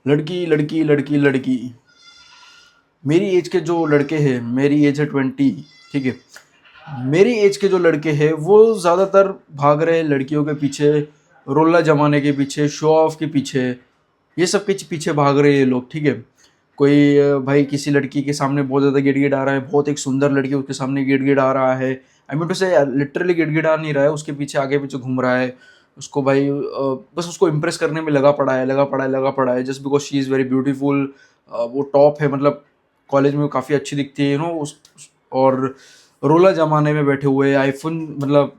लड़की लड़की लड़की लड़की। मेरी एज के जो लड़के हैं, मेरी एज है 20, ठीक है। मेरी एज के जो लड़के हैं वो ज़्यादातर भाग रहे हैं लड़कियों के पीछे, रोला जमाने के पीछे, शो ऑफ के पीछे, ये सब के पीछे भाग रहे हैं ये लोग, ठीक है। कोई भाई किसी लड़की के सामने बहुत ज़्यादा गिड़गिड़ा रहा है, बहुत एक सुंदर लड़की उसके सामने गिड़गिड़ा रहा है, आई मीन टू से लिटरली गिड़गिड़ा नहीं रहा है, उसके पीछे आगे पीछे घूम रहा है, उसको भाई बस उसको इम्प्रेस करने में लगा पड़ा है, लगा पड़ा है, लगा पड़ा है, just because she is very beautiful. वो टॉप है, मतलब कॉलेज में काफ़ी अच्छी दिखती है, और रोला जमाने में बैठे हुए आईफोन, मतलब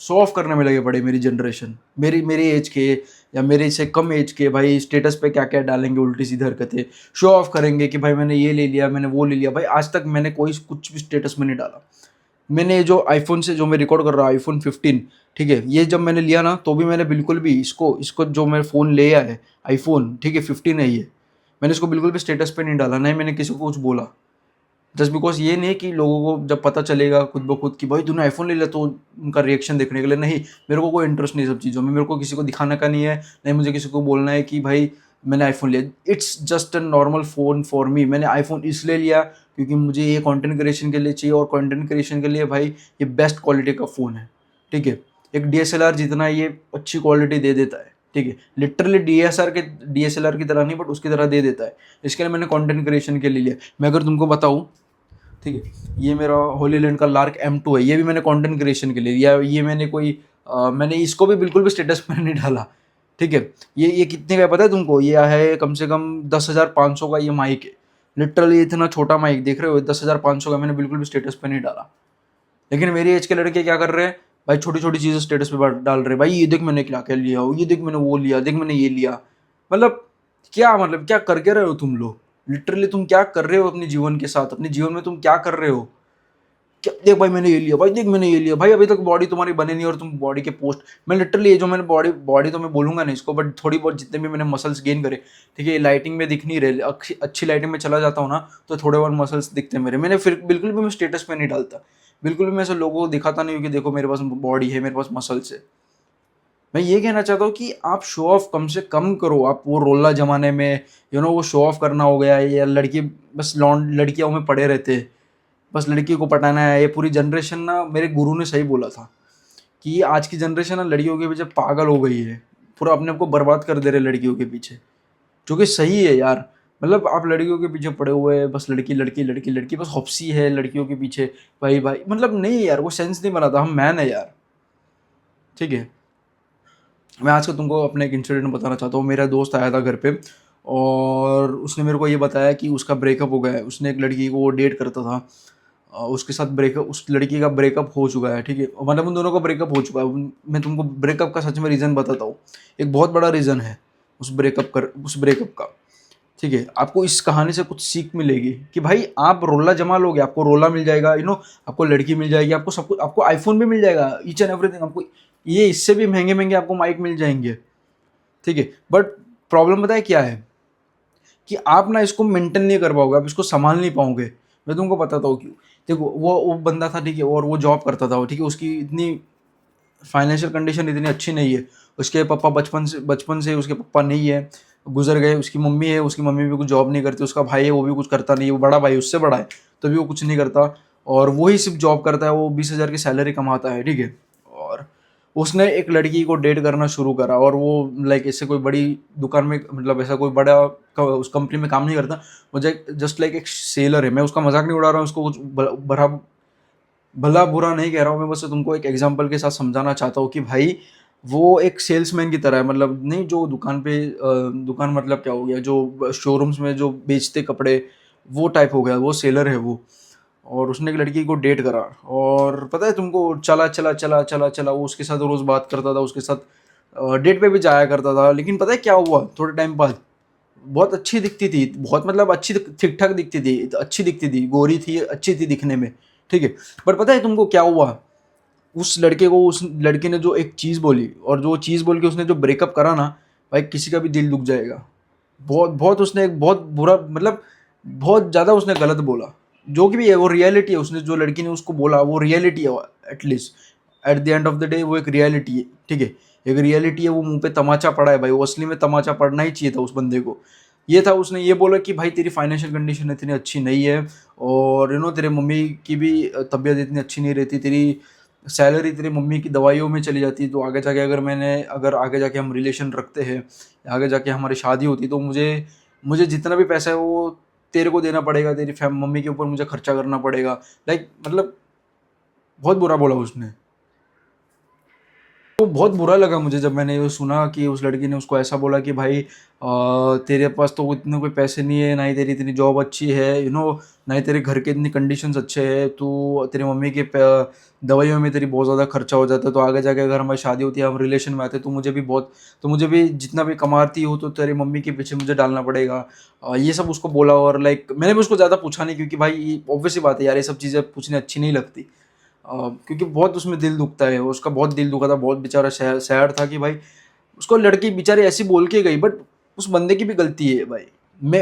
शो ऑफ करने में लगे पड़े। मेरी जनरेशन, मेरी मेरी एज के या मेरे से कम एज के भाई स्टेटस पे क्या क्या डालेंगे, उल्टी सीधी हरकतें शो ऑफ करेंगे कि भाई मैंने ये ले लिया, मैंने वो ले लिया। भाई आज तक मैंने कोई कुछ भी स्टेटस में नहीं डाला। मैंने जो आईफोन से जो मैं रिकॉर्ड कर रहा हूँ, आईफोन 15, ठीक है, ये जब मैंने लिया ना तो भी मैंने बिल्कुल भी इसको इसको जो मेरा फ़ोन ले आया है आईफोन, ठीक है, 15 है ये, मैंने इसको बिल्कुल भी स्टेटस पे नहीं डाला, नहीं मैंने किसी को कुछ बोला। जस्ट बिकॉज ये नहीं कि लोगों को जब पता चलेगा खुद ब खुद कि भाई तूने आईफोन ले लिया, तो उनका रिएक्शन देखने के लिए, नहीं, मेरे को कोई इंटरेस्ट नहीं सब चीज़ों में, मेरे को किसी को दिखाने का नहीं है, नहीं मुझे किसी को बोलना है कि भाई मैंने आईफोन लिया। It's just a normal phone for me. मैंने आईफोन इसलिए लिया क्योंकि मुझे ये कंटेंट क्रिएशन के लिए चाहिए, और कंटेंट क्रिएशन के लिए भाई ये बेस्ट क्वालिटी का फ़ोन है, ठीक है। एक डीएसएलआर जितना ये अच्छी क्वालिटी दे देता है, ठीक है, लिटरली डीएसएलआर की तरह नहीं, बट उसकी तरह दे देता है। इसके लिए मैंने कंटेंट क्रिएशन के लिए लिया। मैं अगर तुमको बताऊँ, ठीक है, ये मेरा होली लैंड का लार्क M2 है, ये भी मैंने कंटेंट क्रिएशन के लिए, या ये मैंने मैंने इसको भी बिल्कुल भी स्टेटस पर नहीं डाला, ठीक है। ये कितने का है पता है तुमको? ये है कम से कम 10,500 का ये माइक है। लिटरली इतना छोटा माइक देख रहे हो, 10,500 का, मैंने बिल्कुल भी स्टेटस पे नहीं डाला। लेकिन मेरी एज के लड़के क्या कर रहे हैं भाई, छोटी छोटी चीज़ें स्टेटस पे डाल रहे हैं, भाई ये देख मैंने क्या क्या लिया हो, ये देख मैंने वो लिया, देख मैंने ये लिया। मतलब क्या, मतलब क्या करके रहे हो तुम लोग? लिटरली तुम क्या कर रहे हो अपने जीवन के साथ? अपने जीवन में तुम क्या कर रहे हो? क्या देख भाई मैंने ये लिया, भाई देख मैंने ये लिया, भाई अभी तक बॉडी तुम्हारी बने नहीं और तुम बॉडी के पोस्ट। मैं लिटरली ये जो मैंने बॉडी बॉडी तो मैं बोलूंगा नहीं इसको, बट थोड़ी बहुत जितने भी मैंने मसल्स गेन करे, ठीक है, ये लाइटिंग में दिख नहीं रहे, अच्छी लाइटिंग में चला जाता हूँ ना तो थोड़े बहुत मसल्स दिखते हैं मेरे। मैंने फिर बिल्कुल भी मैं स्टेटस पे नहीं डालता, बिल्कुल भी मैं ऐसे लोगों को दिखाता नहीं हूँ कि देखो मेरे पास बॉडी है, मेरे पास मसल्स है। मैं ये कहना चाहता हूँ कि आप शो ऑफ कम से कम करो। आप वो रोला जमाने में वो शो ऑफ करना हो गया है, या लड़की बस लॉन्ड लड़कियों में पड़े रहते हैं, बस लड़की को पटाना है। ये पूरी जनरेशन ना, मेरे गुरु ने सही बोला था कि आज की जनरेशन ना लड़कियों के पीछे पागल हो गई है, पूरा अपने आप को बर्बाद कर दे रहे लड़कियों के पीछे, जो कि सही है यार। मतलब आप लड़कियों के पीछे पड़े हुए हैं, बस लड़की लड़की लड़की लड़की, बस हॉप्सी है लड़कियों के पीछे। भाई भाई मतलब नहीं यार, वो सेंस नहीं बनाता, हम मैन है यार, ठीक है। मैं आज का तुमको अपने एक इंसिडेंट बताना चाहता हूँ। मेरा दोस्त आया था घर पे, और उसने मेरे को ये बताया कि उसका ब्रेकअप हो गया है। उसने एक लड़की को डेट करता था, उसके साथ ब्रेकअप, उस लड़की का ब्रेकअप हो चुका है, ठीक है, मतलब उन दोनों का ब्रेकअप हो चुका है। मैं तुमको ब्रेकअप का सच में रीज़न बताता हूँ। एक बहुत बड़ा रीज़न है उस ब्रेकअप का, ठीक है। आपको इस कहानी से कुछ सीख मिलेगी कि भाई आप रोला जमा लोगे, आपको रोला मिल जाएगा, आपको लड़की मिल जाएगी, आपको सब कुछ, आपको आईफोन भी मिल जाएगा, ईच एंड एवरीथिंग आपको, ये इससे भी महंगे महंगे आपको माइक मिल जाएंगे, ठीक है। बट प्रॉब्लम पता है क्या है, कि आप ना इसको मेंटेन नहीं कर पाओगे, आप इसको संभाल नहीं पाओगे। मैं तुमको बताता हूँ क्यों। देखो वो बंदा था, ठीक है, और वो जॉब करता था, ठीक है, उसकी इतनी फाइनेंशियल कंडीशन इतनी अच्छी नहीं है। उसके पापा बचपन से उसके पापा नहीं है, गुजर गए। उसकी मम्मी है, उसकी मम्मी भी कुछ जॉब नहीं करती। उसका भाई है, वो भी कुछ करता नहीं है, वो बड़ा भाई उससे बड़ा है, तो भी वो कुछ नहीं करता, और वही सिर्फ जॉब करता है। वो 20,000 की सैलरी कमाता है, ठीक है। और उसने एक लड़की को डेट करना शुरू करा, और वो लाइक ऐसे कोई बड़ी दुकान में, मतलब ऐसा कोई बड़ा उस कंपनी में काम नहीं करता। वो जस्ट लाइक एक सेलर है। मैं उसका मजाक नहीं उड़ा रहा हूँ, उसको कुछ भरा भला बुरा नहीं कह रहा हूँ मैं, बस तुमको एक एग्जांपल के साथ समझाना चाहता हूँ कि भाई वो एक सेल्समैन की तरह है। मतलब नहीं, जो दुकान पे दुकान मतलब क्या हो गया, जो शोरूम्स में जो बेचते कपड़े, वो टाइप हो गया, वो सेलर है वो। और उसने एक लड़की को डेट करा, और पता है तुमको, चला चला चला चला चला, वो उसके साथ रोज़ बात करता था, उसके साथ डेट पे भी जाया करता था। लेकिन पता है क्या हुआ, थोड़े टाइम बाद बहुत अच्छी दिखती थी, बहुत मतलब अच्छी, ठीक ठाक दिखती थी, अच्छी दिखती थी, गोरी थी, अच्छी थी दिखने में, ठीक है। बट पता है तुमको क्या हुआ, उस लड़के को, उस लड़के ने जो एक चीज़ बोली, और जो चीज़ बोल के उसने जो ब्रेकअप करा ना, भाई किसी का भी दिल दुख जाएगा। बहुत बहुत उसने एक बहुत बुरा, मतलब बहुत ज़्यादा उसने गलत बोला, जो कि भी है वो रियलिटी है। उसने जो लड़की ने उसको बोला वो रियलिटी है, at least at the end of the day वो एक रियलिटी है, ठीक है। एक रियलिटी है, वो मुंह पे तमाचा पड़ा है भाई, वो असली में तमाचा पड़ना ही चाहिए था उस बंदे को। ये था, उसने ये बोला कि भाई तेरी फाइनेंशियल कंडीशन इतनी अच्छी नहीं है, और तेरे मम्मी की भी तबीयत इतनी अच्छी नहीं रहती, तेरी सैलरी तेरी मम्मी की दवाइयों में चली जाती है, तो आगे जाके अगर आगे जाके हम रिलेशन रखते हैं, आगे जाके हमारी शादी होती, तो मुझे मुझे जितना भी पैसा है वो तेरे को देना पड़ेगा, तेरी मम्मी के ऊपर मुझे खर्चा करना पड़ेगा। लाइक मतलब बहुत बुरा बोला उसने। तो बहुत बुरा लगा मुझे जब मैंने ये सुना कि उस लड़की ने उसको ऐसा बोला कि भाई तेरे पास तो इतने कोई पैसे नहीं है, ना ही तेरी इतनी जॉब अच्छी है, ना ही तेरे घर के इतनी कंडीशंस अच्छे हैं, तू तेरी मम्मी के दवाइयों में तेरी बहुत ज़्यादा खर्चा हो जाता है, तो आगे जाके अगर हमारी शादी होती है, हम रिलेशन में आते हैं, तो मुझे भी जितना भी कमाती हो तो तेरी मम्मी के पीछे मुझे डालना पड़ेगा। ये सब उसको बोला, और लाइक मैंने भी उसको ज़्यादा पूछा नहीं, क्योंकि भाई ऑब्वियस सी बात है यार, ये सब चीज़ें पूछनी अच्छी नहीं लगती। क्योंकि बहुत उसमें दिल दुखता है, उसका बहुत दिल दुखा था, बहुत बेचारा सैड था कि भाई उसको लड़की बेचारी ऐसी बोल के गई, बट उस बंदे की भी गलती है भाई।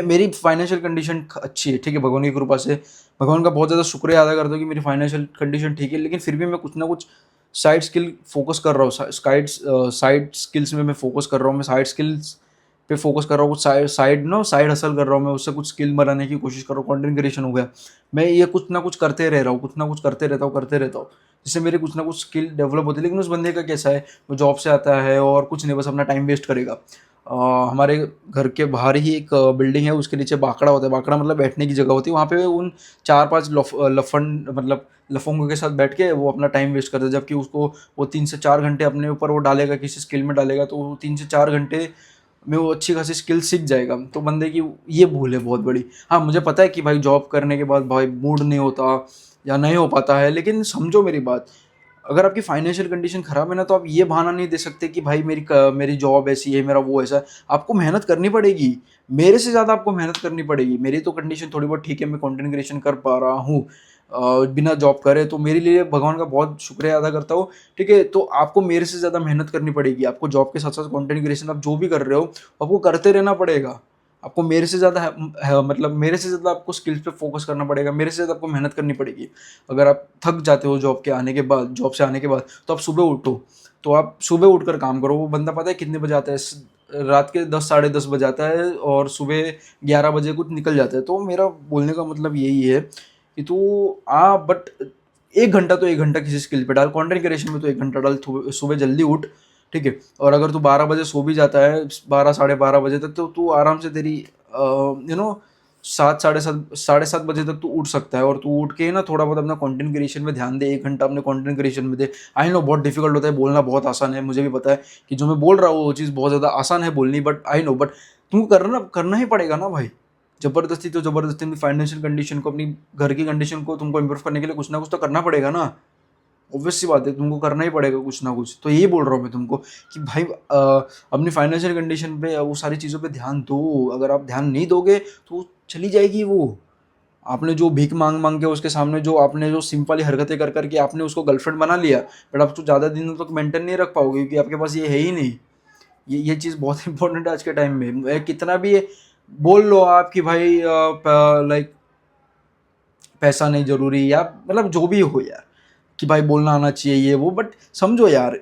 मेरी फाइनेंशियल कंडीशन अच्छी है, ठीक है, भगवान की कृपा से, भगवान का बहुत ज़्यादा शुक्रिया अदा करता हूँ कि मेरी फाइनेंशियल कंडीशन ठीक है, लेकिन फिर भी मैं कुछ ना कुछ साइड स्किल फोकस कर रहा हूँ, साइड स्किल्स में मैं फोकस कर रहा हूँ, मैं साइड स्किल्स पे फोकस कर रहा हूँ, कुछ साइड हसल कर रहा हूँ, मैं उससे कुछ स्किल बनाने की कोशिश कर रहा हूँ, कंटेंट क्रिएशन हो गया, मैं ये कुछ ना कुछ करते रह रहा हूँ, कुछ ना कुछ करते रहता हूँ, जिससे मेरे कुछ ना कुछ स्किल डेवलप होती है। लेकिन उस बंदे का कैसा है, वो जॉब से आता है और कुछ नहीं, बस अपना टाइम वेस्ट करेगा। हमारे घर के बाहर ही एक बिल्डिंग है, उसके नीचे बाकड़ा होता है, बाकड़ा मतलब बैठने की जगह होती है, वहाँ पे उन 4-5 लफंड मतलब लफंगों के साथ बैठ के वो अपना टाइम वेस्ट करता है, जबकि उसको वो 3 से 4 घंटे अपने ऊपर वो डालेगा, किसी स्किल में डालेगा, तो वो 3 से 4 घंटे में वो अच्छी खासी स्किल सीख जाएगा। तो बंदे की ये भूल है बहुत बड़ी। हाँ, मुझे पता है कि भाई जॉब करने के बाद भाई मूड नहीं होता या नहीं हो पाता है, लेकिन समझो मेरी बात, अगर आपकी फाइनेंशियल कंडीशन खराब है ना, तो आप ये बहाना नहीं दे सकते कि भाई मेरी जॉब ऐसी है, मेरा वो ऐसा है। आपको मेहनत करनी पड़ेगी, मेरे से ज़्यादा आपको मेहनत करनी पड़ेगी। मेरी तो कंडीशन थोड़ी बहुत ठीक है, मैं कंटेंट क्रिएशन कर पा रहा हूँ बिना जॉब करे, तो मेरे लिए भगवान का बहुत शुक्रिया अदा करता हूँ, ठीक है। तो आपको मेरे से ज़्यादा मेहनत करनी पड़ेगी, आपको जॉब के साथ साथ कंटेंट क्रिएशन आप जो भी कर रहे हो आपको करते रहना पड़ेगा। आपको मेरे से ज़्यादा मतलब मेरे से ज़्यादा आपको स्किल्स पे फोकस करना पड़ेगा, मेरे से ज़्यादा आपको मेहनत करनी पड़ेगी। अगर आप थक जाते हो जॉब से आने के बाद, तो आप सुबह उठो, तो आप सुबह उठकर काम करो। वो बंदा पता है कितने बजे आता है? रात के 10 साढ़े 10 बजे आता है और सुबह 11 बजे कुछ निकल जाता है। तो मेरा बोलने का मतलब यही है कि तू आ, बट 1 घंटा तो 1 घंटा किसी स्किल पे डाल, कंटेंट क्रिएशन में तो 1 घंटा डाल, सुबह जल्दी उठ, ठीक है। और अगर तू 12 बजे सो भी जाता है, 12 साढ़े 12 बजे तक, तो तू आराम से तेरी 7 साढ़े 7 बजे तक तू उठ सकता है, और तू उठ के ना थोड़ा बहुत अपना कंटेंट क्रिएशन में ध्यान दे, 1 घंटा अपने कंटेंट क्रिएशन में दे। आई नो बहुत डिफिकल्ट होता है, बोलना बहुत आसान है, मुझे भी पता है कि जो मैं बोल रहा हूँ वो चीज़ बहुत ज़्यादा आसान है बोलनी, बट आई नो, बट तुमको करना ही पड़ेगा ना भाई। ज़बरदस्ती तो ज़बरदस्ती अपनी फाइनेंशियल कंडीशन को, अपनी घर की कंडीशन को तुमको इम्प्रूव करने के लिए कुछ ना कुछ तो करना पड़ेगा ना। ऑब्वियस सी बात है, तुमको करना ही पड़ेगा कुछ ना कुछ। तो यही बोल रहा हूँ मैं तुमको कि भाई अपनी फाइनेंशियल कंडीशन पे, वो सारी चीज़ों पे ध्यान दो। अगर आप ध्यान नहीं दोगे तो चली जाएगी वो। आपने जो भीख मांग मांग के उसके सामने जो आपने जो सिंपल हरकतें कर करके आपने उसको गर्लफ्रेंड बना लिया, बट आप तो ज़्यादा दिनों तक मेंटेन नहीं रख पाओगे, क्योंकि आपके पास ये है ही नहीं। ये चीज़ बहुत इंपॉर्टेंट है आज के टाइम में। कितना भी बोल लो आप कि भाई लाइक पैसा नहीं ज़रूरी, या मतलब जो भी हो यार, कि भाई बोलना आना चाहिए ये वो, बट समझो यार,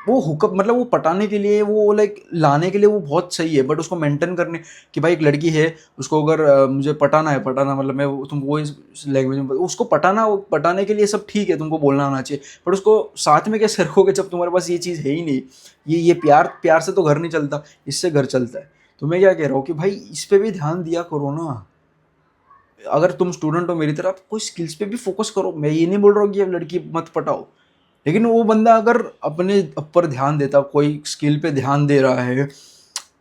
वो हुकअप मतलब वो पटाने के लिए, वो लाइक लाने के लिए वो बहुत सही है, बट उसको मेंटेन करने, कि भाई एक लड़की है, उसको अगर मुझे पटाना मतलब मैं तुम वो इस लैंग्वेज में उसको पटाने के लिए सब ठीक है, तुमको बोलना आना चाहिए, बट उसको साथ में कैसे रखोगे जब तुम्हारे पास ये चीज़ है ही नहीं। ये प्यार प्यार से तो घर नहीं चलता, इससे घर चलता है। तो मैं क्या कह रहा हूँ कि भाई इस पे भी ध्यान दिया करो ना। अगर तुम स्टूडेंट हो मेरी तरह, कोई स्किल्स पे भी फोकस करो। मैं ये नहीं बोल रहा हूँ कि अब लड़की मत पटाओ, लेकिन वो बंदा अगर अपने ऊपर ध्यान देता, कोई स्किल पे ध्यान दे रहा है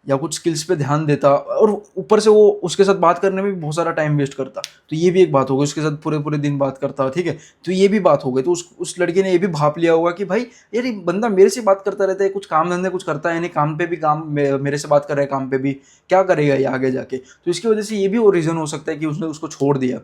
या कुछ स्किल्स पे ध्यान देता, और ऊपर से वो उसके साथ बात करने में भी बहुत सारा टाइम वेस्ट करता, तो ये भी एक बात हो गई। उसके साथ पूरे पूरे दिन बात करता, ठीक है, तो ये भी बात हो गई। तो उस लड़के ने ये भी भाप लिया होगा कि भाई यार ये बंदा मेरे से बात करता रहता है, कुछ काम धंधे कुछ करता है नहीं, काम पे भी काम मेरे से बात कर रहा है, काम पे भी क्या करेगा ये आगे जाके। तो इसकी वजह से ये भी वो रीज़न हो सकता है कि उसने उसको छोड़ दिया।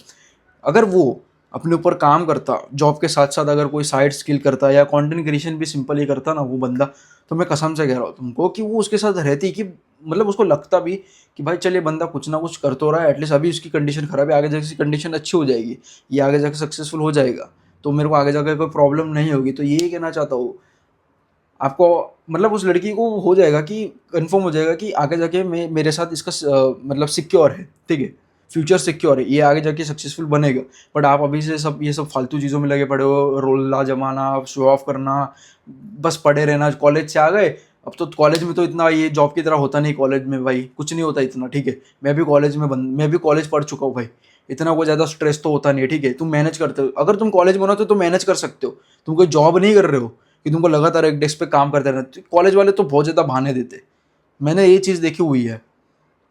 अगर वो अपने ऊपर काम करता, जॉब के साथ साथ अगर कोई साइड स्किल करता या कंटेंट क्रिएशन भी सिंपल ही करता ना वो बंदा, तो मैं कसम से कह रहा हूँ तुमको कि वो उसके साथ रहती, कि मतलब उसको लगता भी कि भाई चलिए बंदा कुछ ना कुछ कर तो रहा है, एटलीस्ट अभी उसकी कंडीशन खराब है, आगे जाके उसकी कंडीशन अच्छी हो जाएगी, ये आगे जाके सक्सेसफुल हो जाएगा, तो मेरे को आगे जाकर कोई प्रॉब्लम नहीं होगी। तो यही कहना चाहता हूँ, आपको मतलब उस लड़की को हो जाएगा कि कंफर्म हो जाएगा कि आगे जाके मेरे साथ इसका मतलब सिक्योर है, ठीक है, फ्यूचर सिक्योर है, ये आगे जाके सक्सेसफुल बनेगा। बट आप अभी से सब ये सब फालतू चीज़ों में लगे पड़े हो, रोला जमाना, शो ऑफ करना, बस पढ़े रहना। कॉलेज से आ गए, अब तो कॉलेज में तो इतना ये जॉब की तरह होता नहीं, कॉलेज में भाई कुछ नहीं होता इतना, ठीक है। मैं भी कॉलेज पढ़ चुका हूँ भाई, इतना कोई ज़्यादा स्ट्रेस तो होता नहीं है, ठीक है। तुम मैनेज करते हो, अगर तुम कॉलेज में हो ना तो तुम मैनेज कर सकते हो, तुम कोई जॉब नहीं कर रहे हो कि तुमको लगातार एक डेस्क पे काम करते रहना। कॉलेज वाले तो बहुत ज़्यादा बहाने देते, मैंने ये चीज़ देखी हुई है।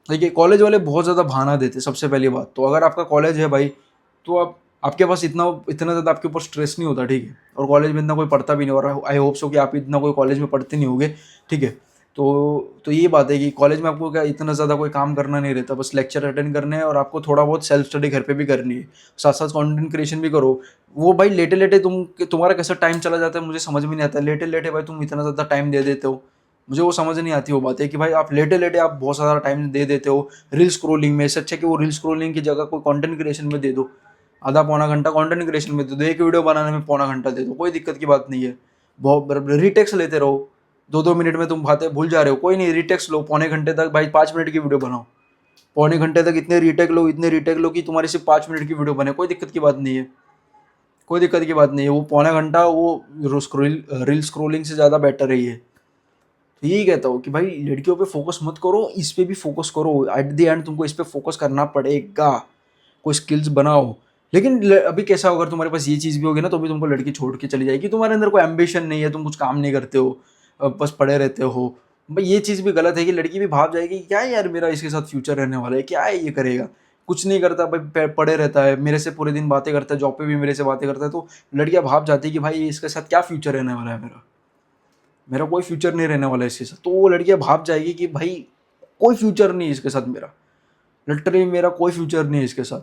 देखिए कॉलेज वाले बहुत ज़्यादा बहाना देते, सबसे पहली बात तो अगर आपका कॉलेज है भाई तो आप आपके पास इतना इतना ज़्यादा आपके ऊपर स्ट्रेस नहीं होता, ठीक है। और कॉलेज में इतना कोई पढ़ता भी नहीं, और आई होप सो कि आप इतना कोई कॉलेज में पढ़ते नहीं होगे, ठीक है। तो ये बात है कि कॉलेज में आपको क्या इतना ज़्यादा कोई काम करना नहीं रहता, बस लेक्चर अटेंड करने हैं और आपको थोड़ा बहुत सेल्फ स्टडी घर पे भी करनी है, साथ साथ कंटेंट क्रिएशन भी करो। वो भाई लेटे लेटे तुम्हारा कैसा टाइम चला जाता है मुझे समझ में नहीं आता, लेटे लेटे भाई तुम इतना ज़्यादा टाइम दे देते हो, मुझे वो समझ नहीं आती वो बात है कि भाई आप लेटे लेटे आप बहुत सारा टाइम दे देते हो रील स्क्रोलिंग में। इससे अच्छा कि वो रील स्क्रोलिंग की जगह कोई कंटेंट क्रिएशन में दे दो, आधा पौना घंटा कंटेंट क्रिएशन में दे दो, एक वीडियो बनाने में पौना घंटा दे दो, कोई दिक्कत की बात नहीं है। बहुत रीटेक्स लेते रहो, 2-2 मिनट में तुम बातें भूल जा रहे हो, कोई नहीं, रीटेक्स लो, पौने घंटे तक भाई 5 मिनट की वीडियो बनाओ, पौने घंटे तक इतने रीटेक लो कि तुम्हारी सिर्फ 5 मिनट की वीडियो बने, कोई दिक्कत की बात नहीं है, कोई दिक्कत की बात नहीं है। वो पौना घंटा वो रील स्क्रोलिंग से ज़्यादा बेटर है ये। तो यही कहता हूँ कि भाई लड़कियों पे फोकस मत करो, इस पे भी फोकस करो, एट द एंड तुमको इस पे फोकस करना पड़ेगा, कोई स्किल्स बनाओ। लेकिन अभी कैसा होगा, अगर तुम्हारे पास ये चीज़ भी होगी ना तो भी तुमको लड़की छोड़ के चली जाएगी, तुम्हारे अंदर कोई एम्बिशन नहीं है, तुम कुछ काम नहीं करते हो, बस पड़े रहते हो। भाई ये चीज़ भी गलत है कि लड़की भी भाग जाएगी क्या है यार मेरा इसके साथ फ्यूचर रहने वाला है, क्या है ये करेगा, कुछ नहीं करता भाई, पड़े रहता है, मेरे से पूरे दिन बातें करता है, जॉब पे भी मेरे से बातें करता है, तो लड़कियाँ भाग जाती है कि भाई इसके साथ क्या फ्यूचर रहने वाला है मेरा, मेरा कोई फ्यूचर नहीं रहने वाला है इसके साथ। तो वो लड़कियां भाग जाएगी कि भाई कोई फ्यूचर नहीं है इसके साथ मेरा, लिटरली मेरा कोई फ्यूचर नहीं है इसके साथ।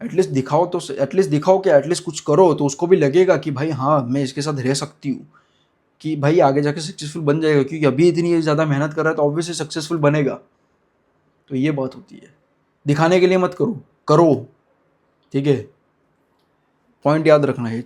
एटलीस्ट दिखाओ तो, एटलीस्ट दिखाओ कि एटलीस्ट कुछ करो तो उसको भी लगेगा कि भाई हाँ मैं इसके साथ रह सकती हूँ, कि भाई आगे जाके सक्सेसफुल बन जाएगा, क्योंकि अभी इतनी ज़्यादा मेहनत कर रहा है तो ऑब्वियसली सक्सेसफुल बनेगा। तो ये बात होती है, दिखाने के लिए मत करो, करो, ठीक है, पॉइंट याद रखना है।